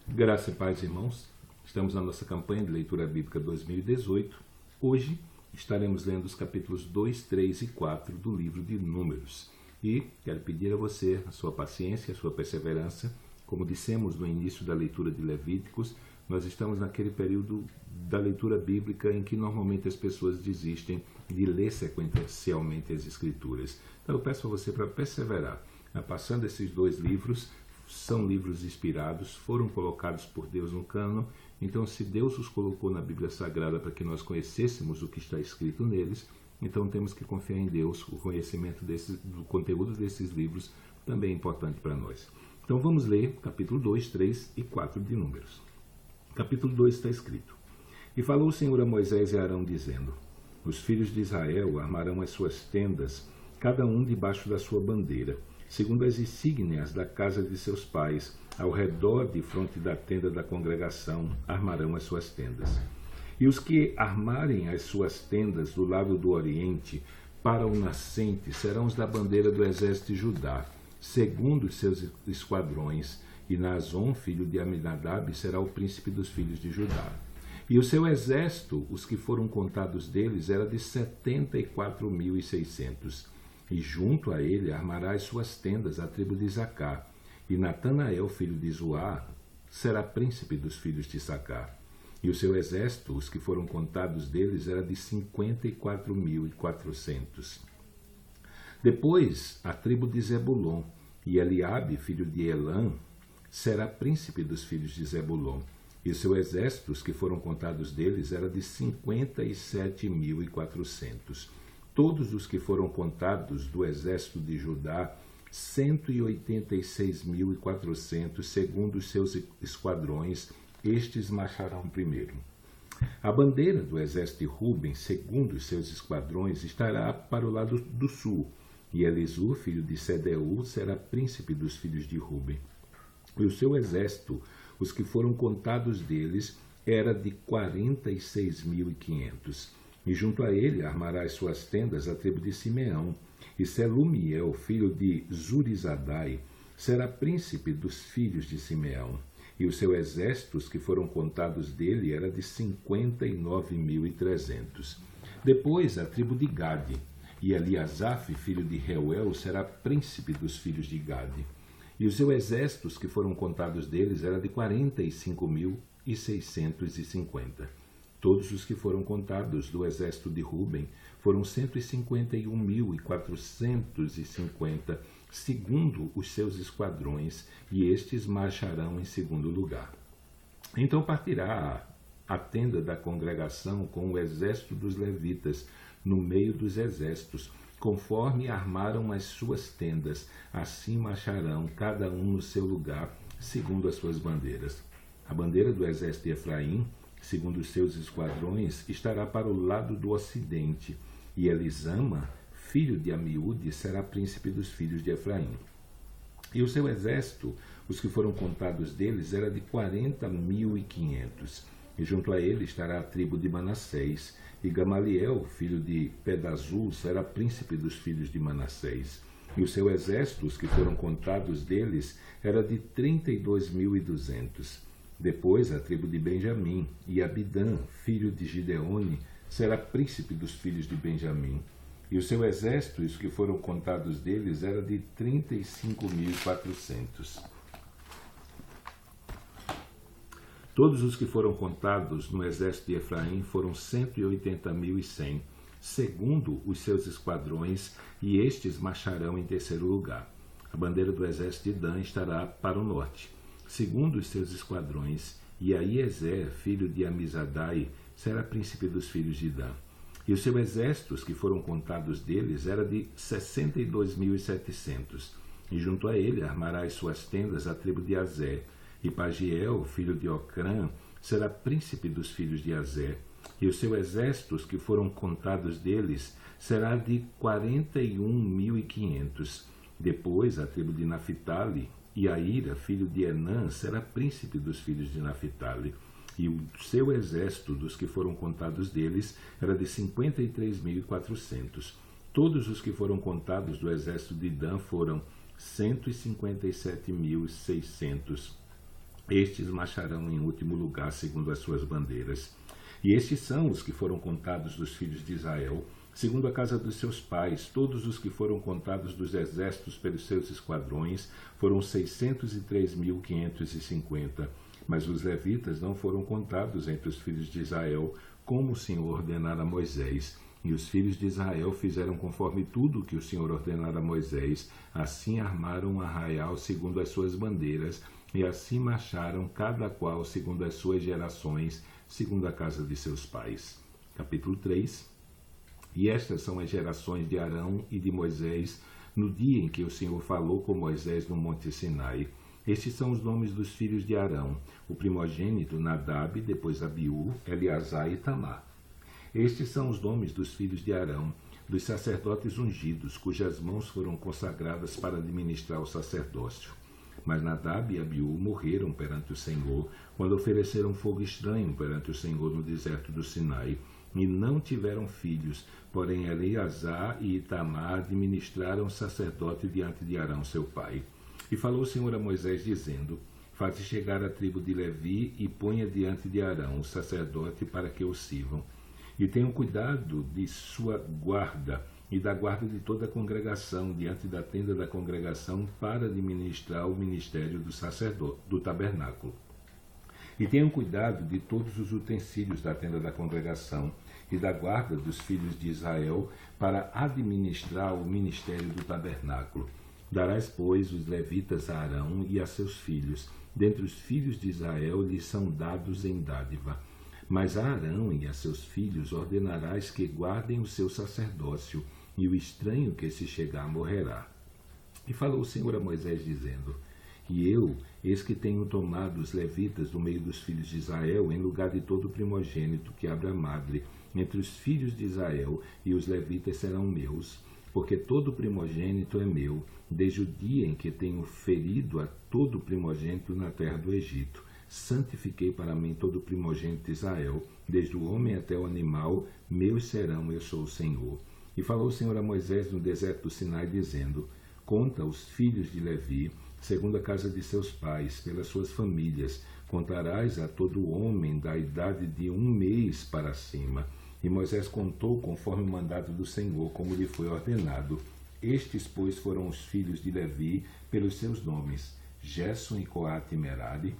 Graça e paz, irmãos. Estamos na nossa campanha de leitura bíblica 2018. Hoje estaremos lendo os capítulos 2, 3 e 4 do livro de Números. E quero pedir a você a sua paciência, a sua perseverança. Como dissemos no início da leitura de Levíticos, nós estamos naquele período da leitura bíblica em que normalmente as pessoas desistem de ler sequencialmente as Escrituras. Então eu peço a você para perseverar. Passando esses dois livros, são livros inspirados, foram colocados por Deus no cânon. Então, se Deus os colocou na Bíblia Sagrada para que nós conhecêssemos o que está escrito neles, então temos que confiar em Deus. O conhecimento do conteúdo desses livros também é importante para nós. Então vamos ler capítulo 2, 3 e 4 de Números. Capítulo 2 está escrito: E falou o Senhor a Moisés e a Arão, dizendo: Os filhos de Israel armarão as suas tendas, cada um debaixo da sua bandeira, segundo as insígnias da casa de seus pais, ao redor de fronte da tenda da congregação, armarão as suas tendas. E os que armarem as suas tendas do lado do oriente, para o nascente, serão os da bandeira do exército de Judá, segundo os seus esquadrões, e Naasson, filho de Aminadab, será o príncipe dos filhos de Judá. E o seu exército, os que foram contados deles, era de 74.600. E junto a ele armará as suas tendas a tribo de Isacar. E Natanael, filho de Zuar, será príncipe dos filhos de Isacar. E o seu exército, os que foram contados deles, era de 54.400. Depois, a tribo de Zebulon, e Eliabe, filho de Elã, será príncipe dos filhos de Zebulon. E o seu exército, os que foram contados deles, era de 57.400. Todos os que foram contados do exército de Judá, 186.400, segundo os seus esquadrões, estes marcharão primeiro. A bandeira do exército de Ruben, segundo os seus esquadrões, estará para o lado do sul, e Elisur, filho de Sedeur, será príncipe dos filhos de Ruben. E o seu exército, os que foram contados deles, era de 46.500. E junto a ele armará as suas tendas a tribo de Simeão. E Selumiel, filho de Zurizadai, será príncipe dos filhos de Simeão. E os seus exércitos, que foram contados dele, era de 59.300. Depois a tribo de Gade. E Eliasaf, filho de Reuel, será príncipe dos filhos de Gade. E os seus exércitos, que foram contados deles, era de 45.650. Todos os que foram contados do exército de Ruben foram 151.450, segundo os seus esquadrões, e estes marcharão em segundo lugar. Então partirá a tenda da congregação com o exército dos levitas, no meio dos exércitos, conforme armaram as suas tendas, assim marcharão cada um no seu lugar, segundo as suas bandeiras. A bandeira do exército de Efraim, segundo os seus esquadrões, estará para o lado do ocidente, e Elisama, filho de Amiúde, será príncipe dos filhos de Efraim. E o seu exército, os que foram contados deles, era de 40.500. E junto a ele estará a tribo de Manassés, e Gamaliel, filho de Pedazul, será príncipe dos filhos de Manassés. E o seu exército, os que foram contados deles, era de 32.200. Depois a tribo de Benjamim, e Abidã, filho de Gideone, será príncipe dos filhos de Benjamim. E o seu exército, os que foram contados deles, era de 35.400. Todos os que foram contados no exército de Efraim foram 180.100, segundo os seus esquadrões, e estes marcharão em terceiro lugar. A bandeira do exército de Dan estará para o norte, segundo os seus esquadrões, e Aiezer, filho de Amizadai, será príncipe dos filhos de Dan. E os seus exércitos, que foram contados deles, era de 62.700. E junto a ele armará as suas tendas a tribo de Azer. E Pagiel, filho de Ocrã, será príncipe dos filhos de Azer. E os seus exércitos, que foram contados deles, será de 41.500. Depois a tribo de Naphtali, e Aíra, filho de Enã, será príncipe dos filhos de Naphtali. E o seu exército, dos que foram contados deles, era de 53.400. Todos os que foram contados do exército de Dan foram 157.600. Estes marcharão em último lugar segundo as suas bandeiras. E estes são os que foram contados dos filhos de Israel, segundo a casa dos seus pais. Todos os que foram contados dos exércitos pelos seus esquadrões foram 603.550. Mas os levitas não foram contados entre os filhos de Israel, como o Senhor ordenara a Moisés. E os filhos de Israel fizeram conforme tudo que o Senhor ordenara a Moisés. Assim armaram um arraial segundo as suas bandeiras, e assim marcharam cada qual segundo as suas gerações, segundo a casa de seus pais. Capítulo 3. E estas são as gerações de Arão e de Moisés, no dia em que o Senhor falou com Moisés no monte Sinai. Estes são os nomes dos filhos de Arão: o primogênito Nadab, depois Abiú, Eleazar e Itamar. Estes são os nomes dos filhos de Arão, dos sacerdotes ungidos, cujas mãos foram consagradas para administrar o sacerdócio. Mas Nadab e Abiú morreram perante o Senhor, quando ofereceram fogo estranho perante o Senhor no deserto do Sinai, e não tiveram filhos, porém Eleazar e Itamar administraram o sacerdote diante de Arão seu pai. E falou o Senhor a Moisés, dizendo: Faze chegar a tribo de Levi e ponha diante de Arão, o sacerdote, para que o sirvam. E tenham cuidado de sua guarda e da guarda de toda a congregação, diante da tenda da congregação, para administrar o ministério do sacerdote, do tabernáculo. E tenham cuidado de todos os utensílios da tenda da congregação e da guarda dos filhos de Israel, para administrar o ministério do tabernáculo. Darás, pois, os levitas a Arão e a seus filhos. Dentre os filhos de Israel lhes são dados em dádiva. Mas a Arão e a seus filhos ordenarás que guardem o seu sacerdócio, e o estranho que se chegar morrerá. E falou o Senhor a Moisés, dizendo: E eu, eis que tenho tomado os levitas do meio dos filhos de Israel, em lugar de todo primogênito que abra madre entre os filhos de Israel, e os levitas serão meus, porque todo primogênito é meu, desde o dia em que tenho ferido a todo primogênito na terra do Egito. Santifiquei para mim todo primogênito de Israel, desde o homem até o animal, meus serão, eu sou o Senhor. E falou o Senhor a Moisés no deserto do Sinai, dizendo: Conta os filhos de Levi, segundo a casa de seus pais, pelas suas famílias. Contarás a todo homem da idade de 1 mês para cima. E Moisés contou conforme o mandato do Senhor, como lhe foi ordenado. Estes, pois, foram os filhos de Levi, pelos seus nomes: Gerson e Coate e Merari.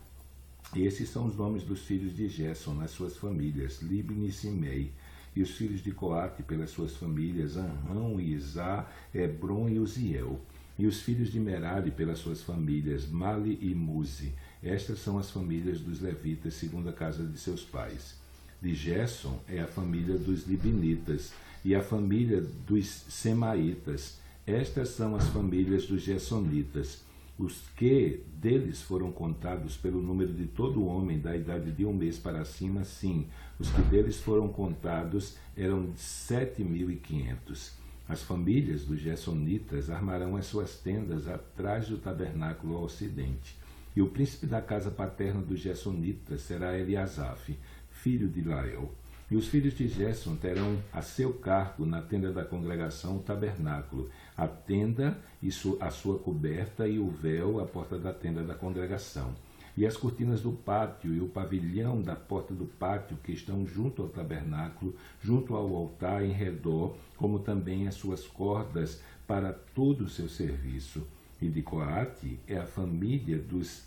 E esses são os nomes dos filhos de Gerson nas suas famílias: Libni e Simei. E os filhos de Coate pelas suas famílias: Anrão e Izá, Hebron e Uziel. E os filhos de Merari pelas suas famílias: Mali e Muzi. Estas são as famílias dos levitas, segundo a casa de seus pais. De Gerson é a família dos Libinitas, e a família dos Semaitas. Estas são as famílias dos Gersonitas. Os que deles foram contados pelo número de todo homem da idade de 1 mês para cima, sim, os que deles foram contados eram 7.500. As famílias dos Gersonitas armarão as suas tendas atrás do tabernáculo ao ocidente. E o príncipe da casa paterna dos Gersonitas será Eliasaf, filho de Lael. E os filhos de Gerson terão a seu cargo na tenda da congregação o tabernáculo, a tenda e a sua coberta e o véu, a porta da tenda da congregação, e as cortinas do pátio e o pavilhão da porta do pátio que estão junto ao tabernáculo, junto ao altar em redor, como também as suas cordas para todo o seu serviço. E de Coate é a família dos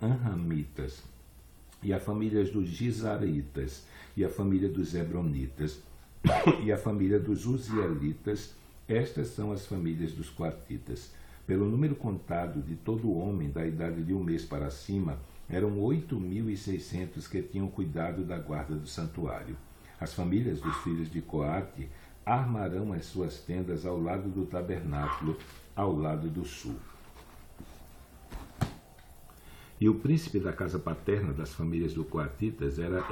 Anramitas, e a família dos Gizaritas, e a família dos Hebronitas, e a família dos Uzielitas. Estas são as famílias dos Coatitas. Pelo número contado de todo homem da idade de 1 mês para cima, eram 8.600 que tinham cuidado da guarda do santuário. As famílias dos filhos de Coate armarão as suas tendas ao lado do tabernáculo, ao lado do sul. E o príncipe da casa paterna das famílias dos Coatitas era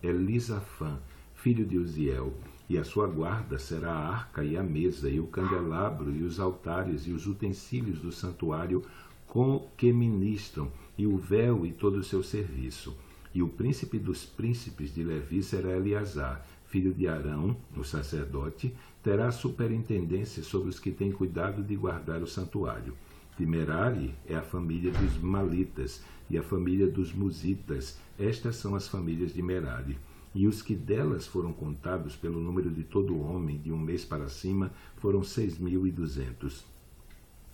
Elisafã, filho de Uziel, e a sua guarda será a arca e a mesa, e o candelabro, e os altares, e os utensílios do santuário com que ministram, e o véu e todo o seu serviço. E o príncipe dos príncipes de Levi será Eleazar, filho de Arão, o sacerdote, terá a superintendência sobre os que têm cuidado de guardar o santuário. de Merari é a família dos Malitas e a família dos Musitas. Estas são as famílias de Merari. E os que delas foram contados pelo número de todo homem de um mês para cima foram 6.200.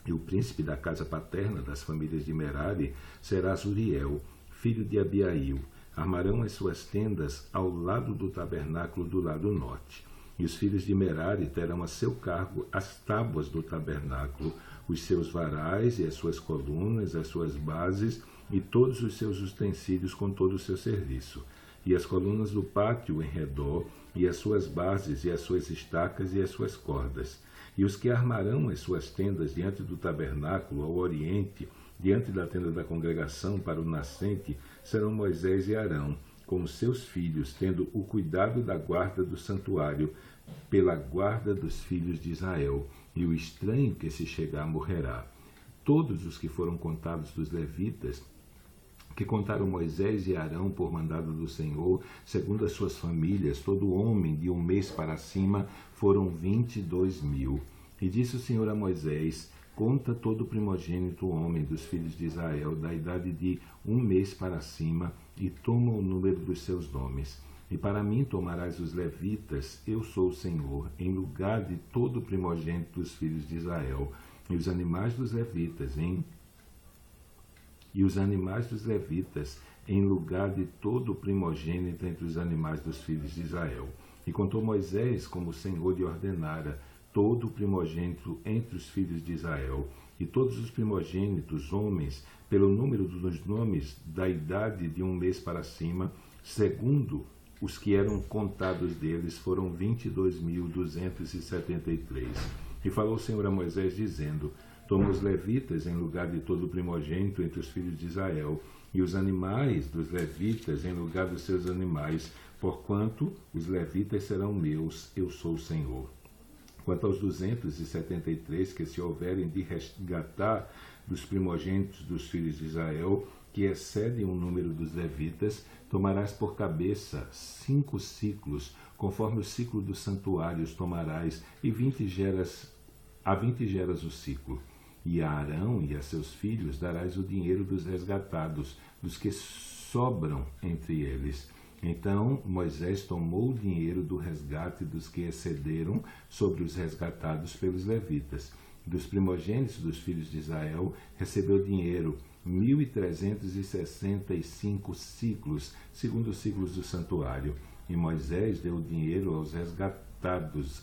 E o príncipe da casa paterna das famílias de Merari será Zuriel, filho de Abiail. Armarão as suas tendas ao lado do tabernáculo do lado norte. E os filhos de Merari terão a seu cargo as tábuas do tabernáculo, os seus varais e as suas colunas, as suas bases e todos os seus utensílios com todo o seu serviço. E as colunas do pátio em redor, e as suas bases, e as suas estacas, e as suas cordas. E os que armarão as suas tendas diante do tabernáculo ao oriente, diante da tenda da congregação para o nascente, serão Moisés e Arão, com os seus filhos, tendo o cuidado da guarda do santuário, pela guarda dos filhos de Israel, e o estranho que se chegar morrerá. Todos os que foram contados dos levitas, que contaram Moisés e Arão por mandado do Senhor, segundo as suas famílias, todo homem de um mês para cima, foram 22.000. E disse o Senhor a Moisés: conta todo primogênito homem dos filhos de Israel, da idade de um mês para cima, e toma o número dos seus nomes. E para mim tomarás os levitas, eu sou o Senhor, em lugar de todo primogênito dos filhos de Israel, e os animais dos levitas, em lugar de todo o primogênito entre os animais dos filhos de Israel. E contou Moisés, como o Senhor lhe ordenara, todo o primogênito entre os filhos de Israel, e todos os primogênitos, homens, pelo número dos nomes da idade de um mês para cima, segundo os que eram contados deles, foram 22.273. E falou o Senhor a Moisés, dizendo: toma os levitas em lugar de todo o primogênito entre os filhos de Israel, e os animais dos levitas em lugar dos seus animais, porquanto os levitas serão meus, eu sou o Senhor. Quanto aos 273 que se houverem de resgatar dos primogênitos dos filhos de Israel, que excedem o número dos levitas, tomarás por cabeça 5 ciclos, conforme o ciclo dos santuários tomarás, e 20 geras o ciclo. E a Arão e a seus filhos darás o dinheiro dos resgatados, dos que sobram entre eles. Então Moisés tomou o dinheiro do resgate dos que excederam sobre os resgatados pelos levitas. Dos primogênitos dos filhos de Israel recebeu dinheiro 1.365 ciclos, segundo os ciclos do santuário. E Moisés deu o dinheiro aos resgatados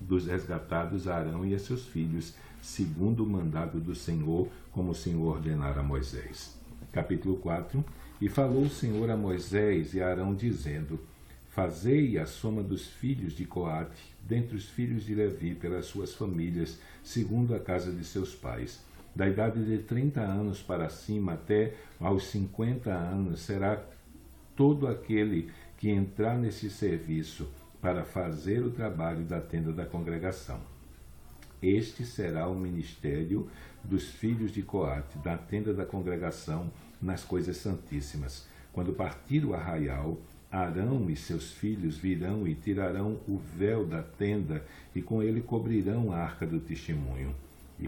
dos resgatados a Arão e a seus filhos, segundo o mandado do Senhor, como o Senhor ordenara a Moisés. Capítulo 4. E falou o Senhor a Moisés e a Arão, dizendo: fazei a soma dos filhos de Coate, dentre os filhos de Levi, pelas suas famílias, segundo a casa de seus pais. Da idade de 30 anos para cima até aos 50 anos será todo aquele que entrar nesse serviço para fazer o trabalho da tenda da congregação. Este será o ministério dos filhos de Coate, da tenda da congregação, nas coisas santíssimas. Quando partir o arraial, Arão e seus filhos virão e tirarão o véu da tenda, e com ele cobrirão a arca do testemunho. E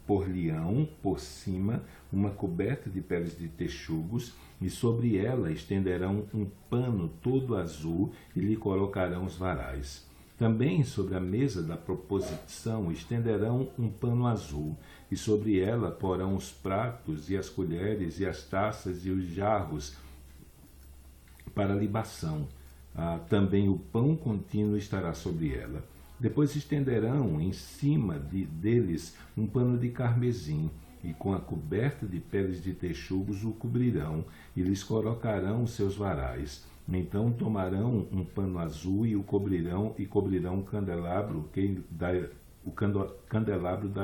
por-lhe-ão por cima uma coberta de peles de texugos, e sobre ela estenderão um pano todo azul, e lhe colocarão os varais. Também sobre a mesa da proposição estenderão um pano azul, e sobre ela porão os pratos e as colheres e as taças e os jarros para libação. Também o pão contínuo estará sobre ela. Depois estenderão em cima deles um pano de carmesim, e com a coberta de peles de texugos o cobrirão, e lhes colocarão os seus varais. Então tomarão um pano azul e cobrirão o candelabro da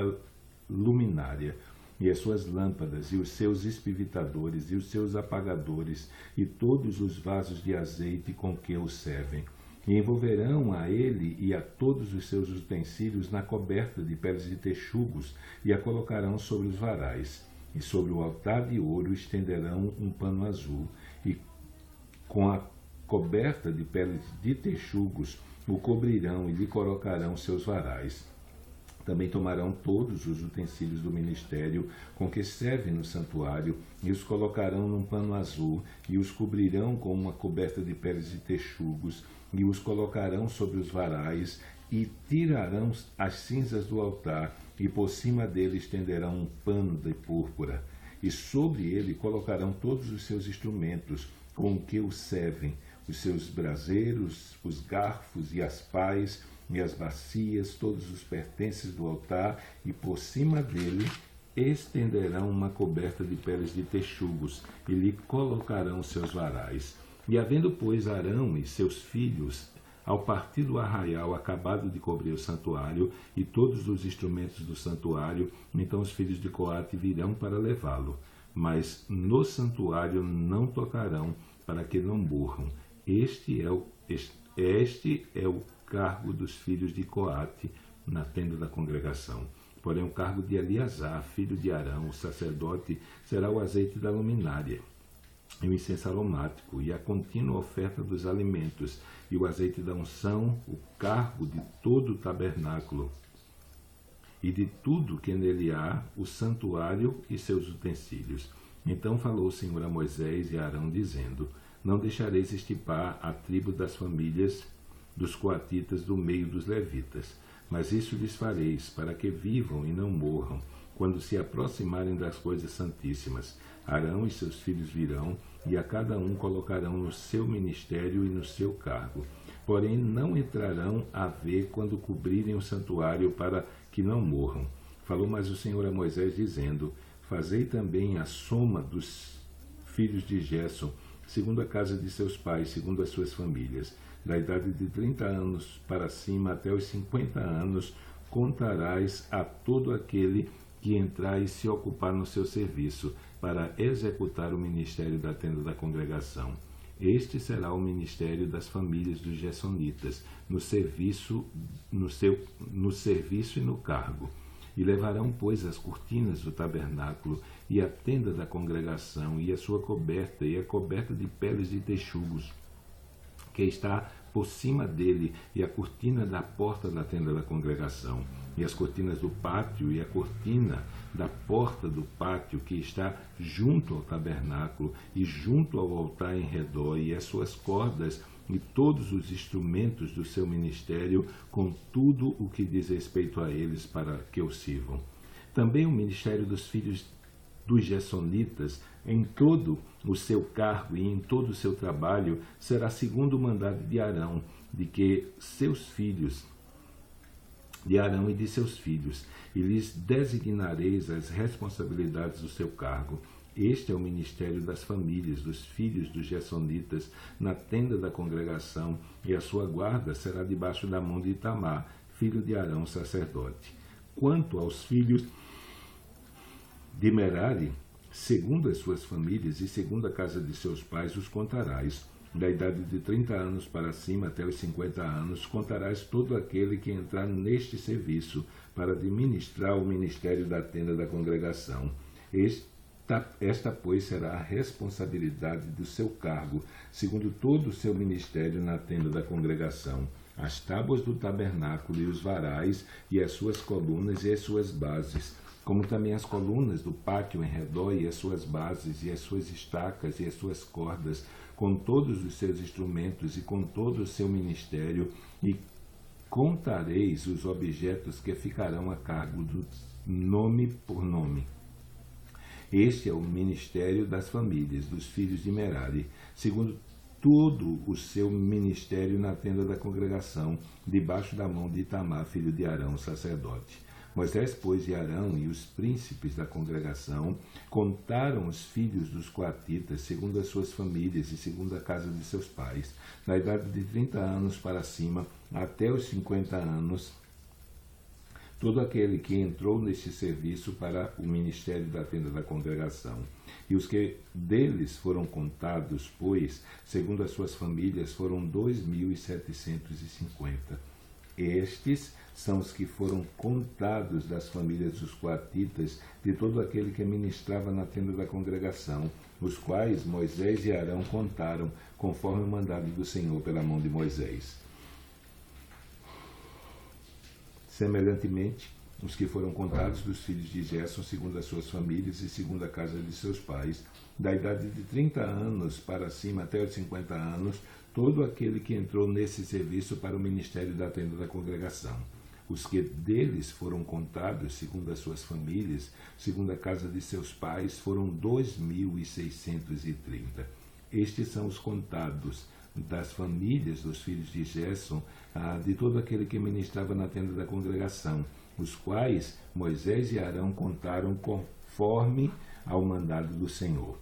luminária, e as suas lâmpadas, e os seus espivitadores, e os seus apagadores, e todos os vasos de azeite com que o servem. E envolverão a ele e a todos os seus utensílios na coberta de peles de texugos, e a colocarão sobre os varais. E sobre o altar de ouro estenderão um pano azul, e com a coberta de texugos o cobrirão e lhe colocarão seus varais. Também tomarão todos os utensílios do ministério com que servem no santuário e os colocarão num pano azul e os cobrirão com uma coberta de peles de texugos e os colocarão sobre os varais e tirarão as cinzas do altar e por cima dele estenderão um pano de púrpura e sobre ele colocarão todos os seus instrumentos com que o servem, os seus braseiros, os garfos e as pás e as bacias, todos os pertences do altar, e por cima dele estenderão uma coberta de peles de texugos, e lhe colocarão seus varais. E havendo, pois, Arão e seus filhos, ao partir do arraial, acabado de cobrir o santuário, e todos os instrumentos do santuário, então os filhos de Coate virão para levá-lo. Mas no santuário não tocarão, para que não morram. Este é o cargo dos filhos de Coate na tenda da congregação. Porém, o cargo de Eleazar, filho de Arão, o sacerdote, será o azeite da luminária, e o incenso aromático, e a contínua oferta dos alimentos, e o azeite da unção, o cargo de todo o tabernáculo, e de tudo que nele há, o santuário e seus utensílios. Então falou o Senhor a Moisés e a Arão, dizendo: Não deixareis estipar a tribo das famílias dos coatitas do meio dos levitas, mas isso lhes fareis, para que vivam e não morram, quando se aproximarem das coisas santíssimas. Arão e seus filhos virão, e a cada um colocarão no seu ministério e no seu cargo. Porém, não entrarão a ver quando cobrirem o santuário, para que não morram. Falou mais o Senhor a Moisés, dizendo: Fazei também a soma dos filhos de Gerson, segundo a casa de seus pais, segundo as suas famílias. Da idade de 30 anos para cima até os 50 anos, contarás a todo aquele que entrar e se ocupar no seu serviço, para executar o ministério da tenda da congregação. Este será o ministério das famílias dos Gersonitas, no serviço e no cargo. E levarão, pois, as cortinas do tabernáculo, e a tenda da congregação, e a sua coberta, e a coberta de peles de texugos, que está por cima dele, e a cortina da porta da tenda da congregação, e as cortinas do pátio, e a cortina da porta do pátio, que está junto ao tabernáculo, e junto ao altar em redor, e as suas cordas, e todos os instrumentos do seu ministério, com tudo o que diz respeito a eles, para que o sirvam. Também o ministério dos filhos dos Gersonitas, em todo o seu cargo e em todo o seu trabalho, será segundo o mandado de Arão, de Arão e de seus filhos, e lhes designareis as responsabilidades do seu cargo. Este é o ministério das famílias dos filhos dos Gersonitas na tenda da congregação, e a sua guarda será debaixo da mão de Itamar, filho de Arão, sacerdote. Quanto aos filhos de Merari, segundo as suas famílias e segundo a casa de seus pais, os contarás. Da idade de 30 anos para cima até os 50 anos, contarás todo aquele que entrar neste serviço para administrar o ministério da tenda da congregação. Esta, pois, será a responsabilidade do seu cargo, segundo todo o seu ministério na tenda da congregação: as tábuas do tabernáculo e os varais, e as suas colunas e as suas bases, como também as colunas do pátio em redor, e as suas bases, e as suas estacas, e as suas cordas, com todos os seus instrumentos e com todo o seu ministério, e contareis os objetos que ficarão a cargo do nome por nome. Este é o ministério das famílias dos filhos de Merari, segundo todo o seu ministério na tenda da congregação, debaixo da mão de Itamar, filho de Arão, sacerdote. Moisés, pois, e Arão e os príncipes da congregação contaram os filhos dos coatitas, segundo as suas famílias e segundo a casa de seus pais, da idade de 30 anos para cima até os 50 anos, todo aquele que entrou neste serviço para o ministério da tenda da congregação. E os que deles foram contados, pois, segundo as suas famílias, foram 2.750. Estes são os que foram contados das famílias dos coatitas, de todo aquele que ministrava na tenda da congregação, os quais Moisés e Arão contaram, conforme o mandado do Senhor pela mão de Moisés. Semelhantemente, os que foram contados dos filhos de Gerson, segundo as suas famílias e segundo a casa de seus pais, da idade de 30 anos para cima até os 50 anos, todo aquele que entrou nesse serviço para o ministério da tenda da congregação. Os que deles foram contados, segundo as suas famílias, segundo a casa de seus pais, foram 2.630. Estes são os contados das famílias dos filhos de Gerson, de todo aquele que ministrava na tenda da congregação, os quais Moisés e Arão contaram conforme ao mandado do Senhor.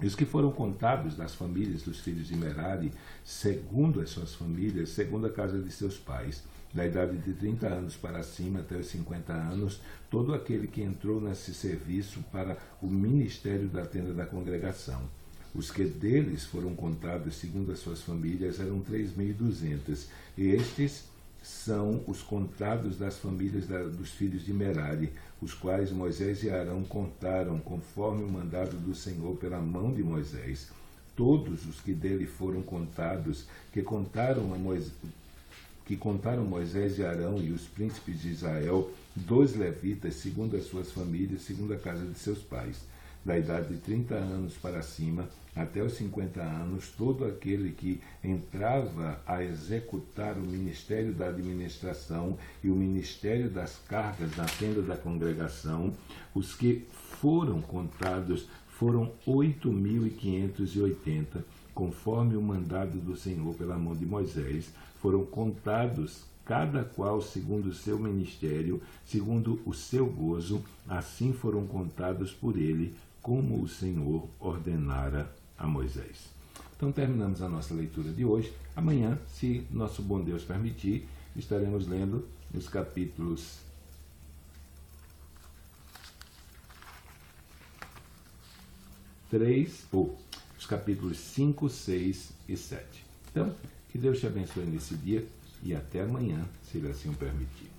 E os que foram contados das famílias dos filhos de Merari, segundo as suas famílias, segundo a casa de seus pais, da idade de 30 anos para cima até os 50 anos, todo aquele que entrou nesse serviço para o ministério da tenda da congregação. Os que deles foram contados segundo as suas famílias eram 3.200. Estes são os contados das famílias dos filhos de Merari, os quais Moisés e Arão contaram conforme o mandado do Senhor pela mão de Moisés. Todos os que dele foram contados, que contaram Moisés e Arão e os príncipes de Israel, 2 levitas, segundo as suas famílias, segundo a casa de seus pais, da idade de 30 anos para cima, até os 50 anos, todo aquele que entrava a executar o ministério da administração e o ministério das cargas na tenda da congregação, os que foram contados foram 8.580, conforme o mandado do Senhor pela mão de Moisés. Foram contados cada qual segundo o seu ministério, segundo o seu gozo, assim foram contados por ele, como o Senhor ordenara a Moisés. Então terminamos a nossa leitura de hoje. Amanhã, se nosso bom Deus permitir, estaremos lendo os capítulos 5, 6 e 7. Então, que Deus te abençoe nesse dia e até amanhã, se Ele assim o permitir.